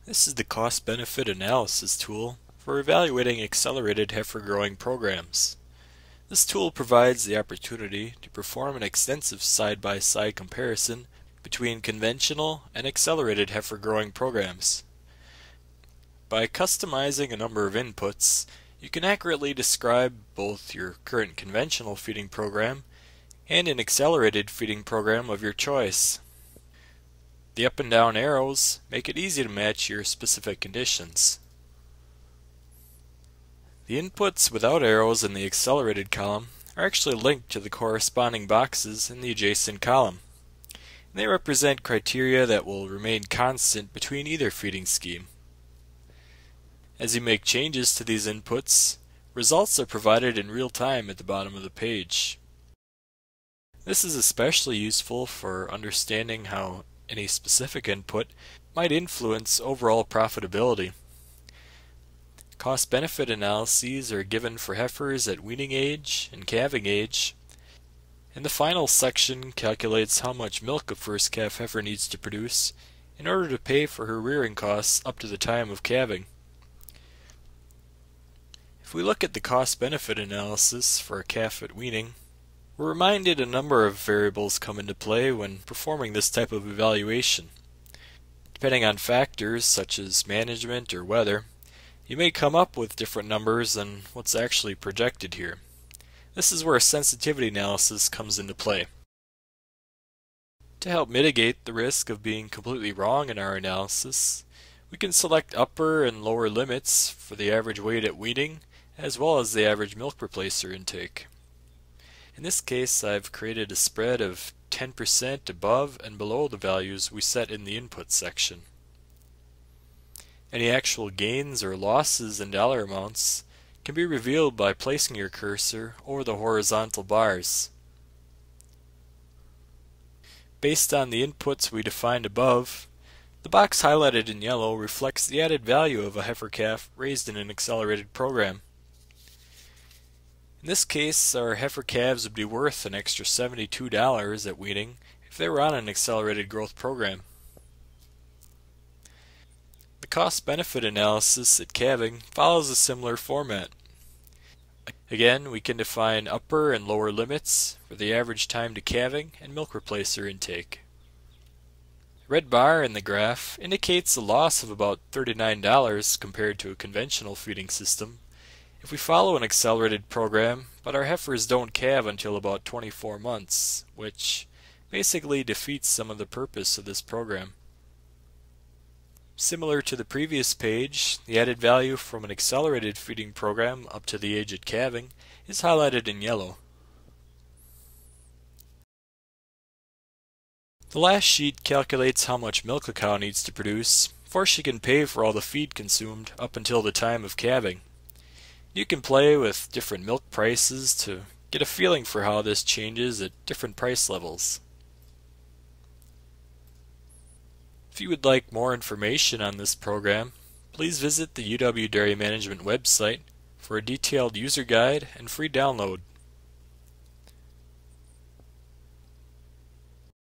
This is the cost-benefit analysis tool for evaluating accelerated heifer growing programs. This tool provides the opportunity to perform an extensive side-by-side comparison between conventional and accelerated heifer growing programs. By customizing a number of inputs, you can accurately describe both your current conventional feeding program and an accelerated feeding program of your choice. The up and down arrows make it easy to match your specific conditions. The inputs without arrows in the accelerated column are actually linked to the corresponding boxes in the adjacent column. They represent criteria that will remain constant between either feeding scheme. As you make changes to these inputs, results are provided in real time at the bottom of the page. This is especially useful for understanding how any specific input might influence overall profitability. Cost-benefit analyses are given for heifers at weaning age and calving age, and the final section calculates how much milk a first calf heifer needs to produce in order to pay for her rearing costs up to the time of calving. If we look at the cost-benefit analysis for a calf at weaning, we're reminded a number of variables come into play when performing this type of evaluation. Depending on factors such as management or weather, you may come up with different numbers than what's actually projected here. This is where a sensitivity analysis comes into play. To help mitigate the risk of being completely wrong in our analysis, we can select upper and lower limits for the average weight at weaning as well as the average milk replacer intake. In this case, I've created a spread of 10% above and below the values we set in the input section. Any actual gains or losses in dollar amounts can be revealed by placing your cursor over the horizontal bars. Based on the inputs we defined above, the box highlighted in yellow reflects the added value of a heifer calf raised in an accelerated program. In this case, our heifer calves would be worth an extra $72 at weaning if they were on an accelerated growth program. The cost-benefit analysis at calving follows a similar format. Again, we can define upper and lower limits for the average time to calving and milk replacer intake. The red bar in the graph indicates a loss of about $39 compared to a conventional feeding system if we follow an accelerated program, but our heifers don't calve until about 24 months, which basically defeats some of the purpose of this program. Similar to the previous page, the added value from an accelerated feeding program up to the age at calving is highlighted in yellow. The last sheet calculates how much milk a cow needs to produce before she can pay for all the feed consumed up until the time of calving. You can play with different milk prices to get a feeling for how this changes at different price levels. If you would like more information on this program, please visit the UW Dairy Management website for a detailed user guide and free download.